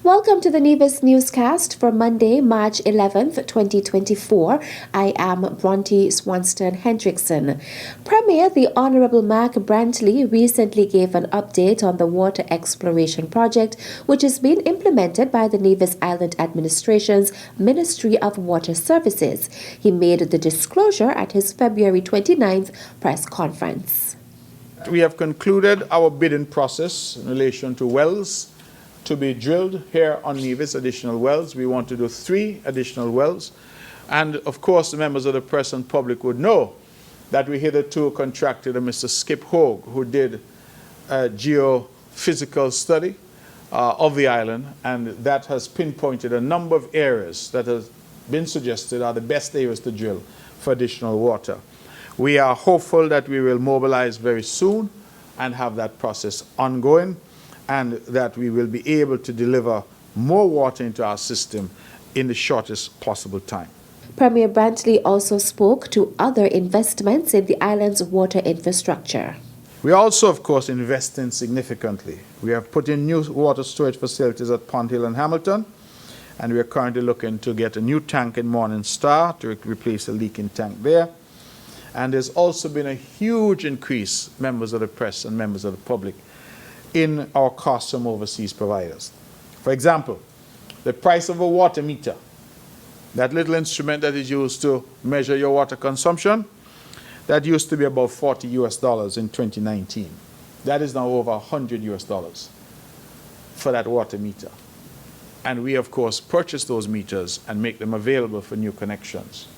Welcome to the Nevis newscast for Monday, March 11th, 2024. I am Bronte Swanston Hendrickson. Premier the Honorable Mark Brantley recently gave an update on the water exploration project, which is being implemented by the Nevis Island Administration's Ministry of Water Services. He made the disclosure at his February 29th press conference. We have concluded our bidding process in relation to wells to be drilled here on Nevis, additional wells. We want to do 3 additional wells. And of course, the members of the press and public would know that we hitherto contracted a Mr. Skip Hogue, who did a geophysical study of the island, and that has pinpointed a number of areas that have been suggested are the best areas to drill for additional water. We are hopeful that we will mobilize very soon and have that process ongoing, and that we will be able to deliver more water into our system in the shortest possible time. Premier Brantley also spoke to other investments in the island's water infrastructure. We also, of course, investing significantly. We have put in new water storage facilities at Pond Hill and Hamilton, and we are currently looking to get a new tank in Morning Star to replace a leaking tank there. And there's also been a huge increase, members of the press and members of the public, in our costs from overseas providers. For example, the price of a water meter, that little instrument that is used to measure your water consumption, that used to be about $40 in 2019. That is now over $100 for that water meter. And we, of course, purchase those meters and make them available for new connections.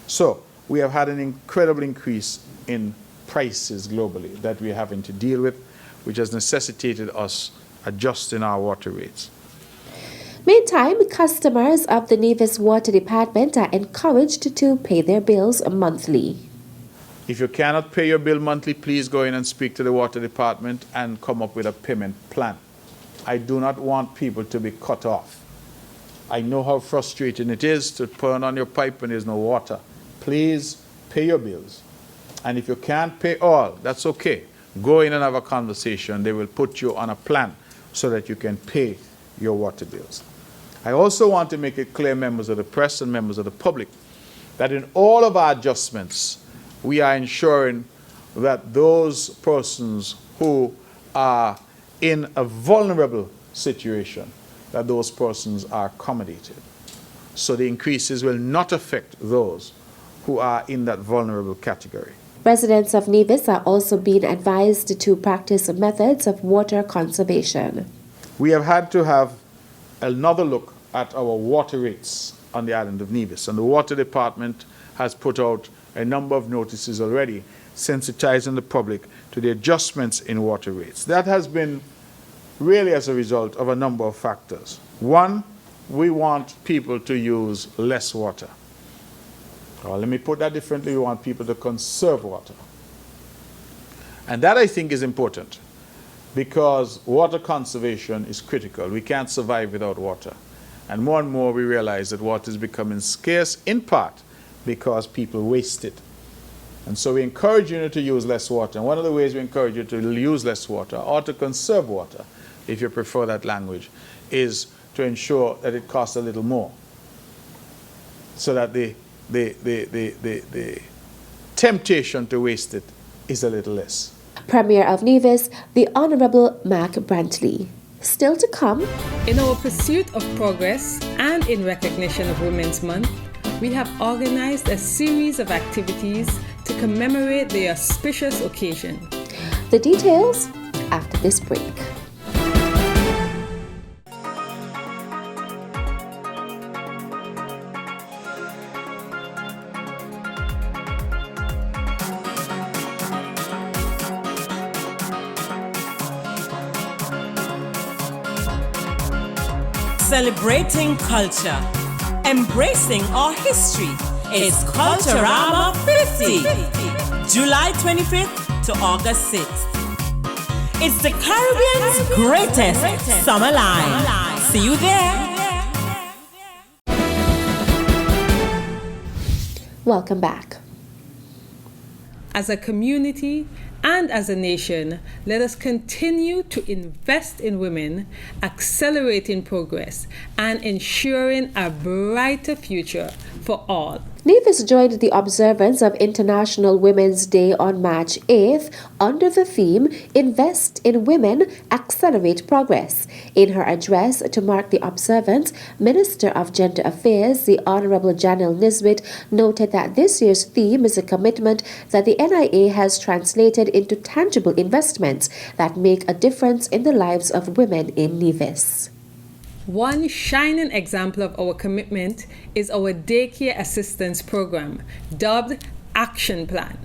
So we have had an incredible increase in prices globally that we're having to deal with, which has necessitated us adjusting our water rates. Meantime, customers of the Nevis Water Department are encouraged to pay their bills monthly. If you cannot pay your bill monthly, please go in and speak to the water department and come up with a payment plan. I do not want people to be cut off. I know how frustrating it is to turn on your pipe when there's no water. Please pay your bills. And if you can't pay all, that's okay. Go in and have a conversation. They will put you on a plan so that you can pay your water bills. I also want to make it clear, members of the press and members of the public, that in all of our adjustments, we are ensuring that those persons who are in a vulnerable situation, that those persons are accommodated. So the increases will not affect those who are in that vulnerable category. Residents of Nevis are also being advised to practice methods of water conservation. We have had to have another look at our water rates on the island of Nevis, and the Water Department has put out a number of notices already sensitizing the public to the adjustments in water rates. That has been really as a result of a number of factors. One, we want people to use less water. Or let me put that differently, we want people to conserve water. And that, I think, is important, because water conservation is critical. We can't survive without water. And more we realize that water is becoming scarce, in part because people waste it. And so we encourage you to use less water. And one of the ways we encourage you to use less water, or to conserve water, if you prefer that language, is to ensure that it costs a little more, so that the temptation to waste it is a little less. Premier of Nevis, the Honorable Mark Brantley. Still to come. In our pursuit of progress and in recognition of Women's Month, we have organized a series of activities to commemorate the auspicious occasion. The details after this break. Celebrating culture, embracing our history. It's Culturama 50, July 25th to August 6th. It's the Caribbean's greatest summer line. See you there. Welcome back. As a community And as a nation, let us continue to invest in women, accelerating progress, and ensuring a brighter future for all. Nevis joined the observance of International Women's Day on March 8th under the theme Invest in Women, Accelerate Progress. In her address to mark the observance, Minister of Gender Affairs, the Honorable Janelle Nisbet, noted that this year's theme is a commitment that the NIA has translated into tangible investments that make a difference in the lives of women in Nevis. One shining example of our commitment is our Daycare Assistance Program, dubbed Action Plan.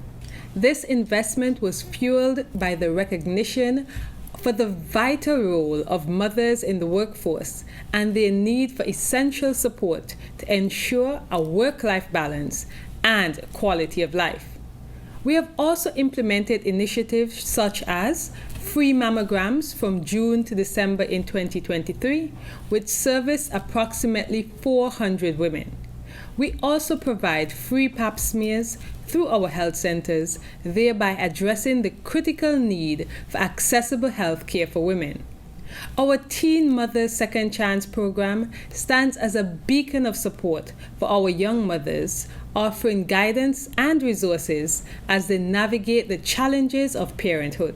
This investment was fueled by the recognition for the vital role of mothers in the workforce and their need for essential support to ensure a work-life balance and quality of life. We have also implemented initiatives such as free mammograms from June to December in 2023, which service approximately 400 women. We also provide free pap smears through our health centers, thereby addressing the critical need for accessible health care for women. Our Teen Mothers Second Chance program stands as a beacon of support for our young mothers, offering guidance and resources as they navigate the challenges of parenthood.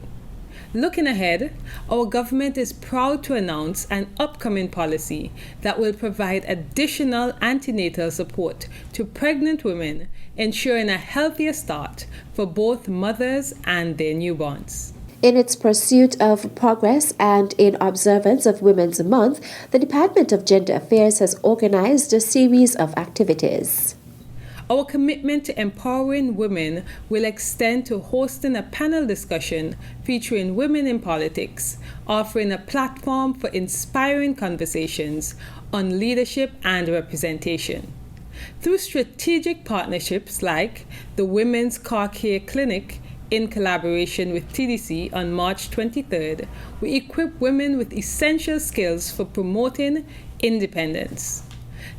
Looking ahead, our government is proud to announce an upcoming policy that will provide additional antenatal support to pregnant women, ensuring a healthier start for both mothers and their newborns. In its pursuit of progress and in observance of Women's Month, the Department of Gender Affairs has organized a series of activities. Our commitment to empowering women will extend to hosting a panel discussion featuring women in politics, offering a platform for inspiring conversations on leadership and representation. Through strategic partnerships like the Women's Car Care Clinic in collaboration with TDC on March 23rd, we equip women with essential skills for promoting independence.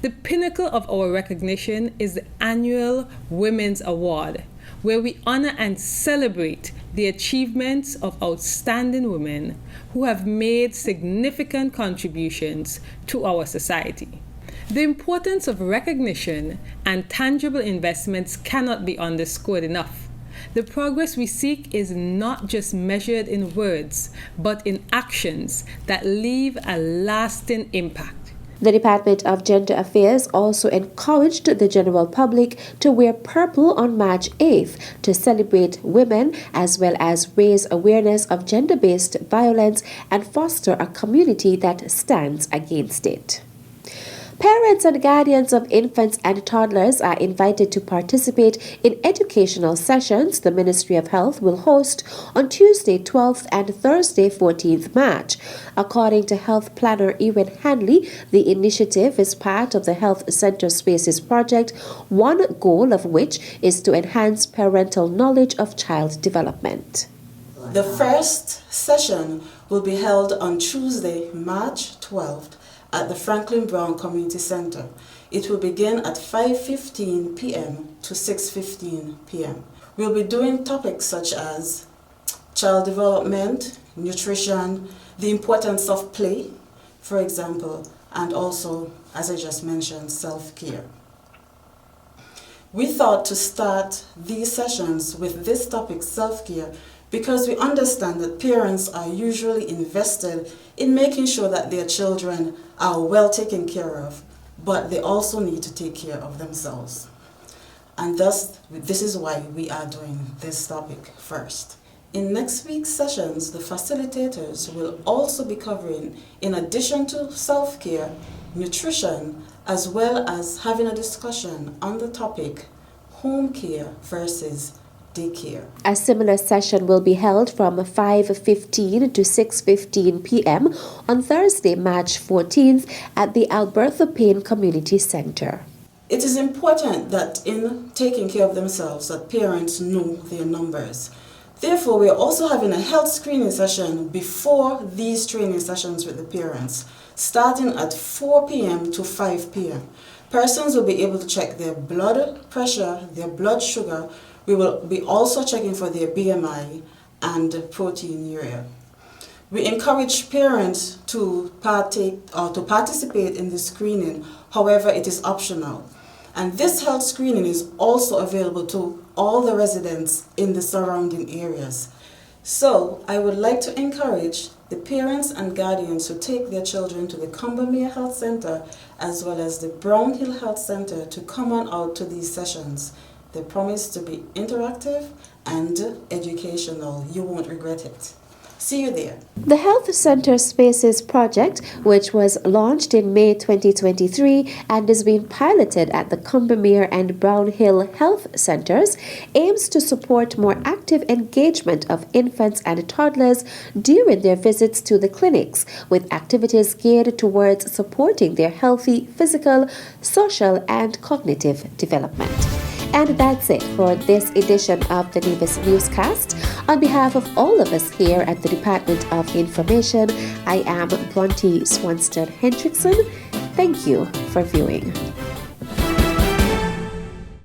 The pinnacle of our recognition is the annual Women's Award, where we honor and celebrate the achievements of outstanding women who have made significant contributions to our society. The importance of recognition and tangible investments cannot be underscored enough. The progress we seek is not just measured in words, but in actions that leave a lasting impact. The Department of Gender Affairs also encouraged the general public to wear purple on March 8th to celebrate women as well as raise awareness of gender-based violence and foster a community that stands against it. Parents and guardians of infants and toddlers are invited to participate in educational sessions the Ministry of Health will host on Tuesday 12th and Thursday 14th March. According to Health Planner Ewan Hanley, the initiative is part of the Health Center Spaces project, one goal of which is to enhance parental knowledge of child development. The first session will be held on Tuesday, March 12th at the Franklin Brown Community Center. It will begin at 5:15 p.m. to 6:15 p.m. We'll be doing topics such as child development, nutrition, the importance of play, for example, and also, as I just mentioned, self-care. We thought to start these sessions with this topic, self-care, because we understand that parents are usually invested in making sure that their children are well taken care of, but they also need to take care of themselves. And thus, this is why we are doing this topic first. In next week's sessions, the facilitators will also be covering, in addition to self-care, nutrition, as well as having a discussion on the topic, home care versus daycare. A similar session will be held from 5:15 to 6:15 p.m. on Thursday, March 14th at the Albertha Payne Community Center. It is important that in taking care of themselves, that parents know their numbers. Therefore, we are also having a health screening session before these training sessions with the parents, starting at 4 p.m. to 5 p.m. Persons will be able to check their blood pressure, their blood sugar. We will be also checking for their BMI and proteinuria. We encourage parents to partake or to participate in the screening, however it is optional. And this health screening is also available to all the residents in the surrounding areas. So I would like to encourage the parents and guardians to take their children to the Combermere Health Center as well as the Brown Hill Health Center to come on out to these sessions. They promise to be interactive and educational. You won't regret it. See you there. The Health Center Spaces project, which was launched in May 2023 and is being piloted at the Combermere and Brown Hill Health Centers, aims to support more active engagement of infants and toddlers during their visits to the clinics, with activities geared towards supporting their healthy physical, social, and cognitive development. And that's it for this edition of the Nevis Newscast. On behalf of all of us here at the Department of Information, I am Bronte Swanston Hendrickson. Thank you for viewing.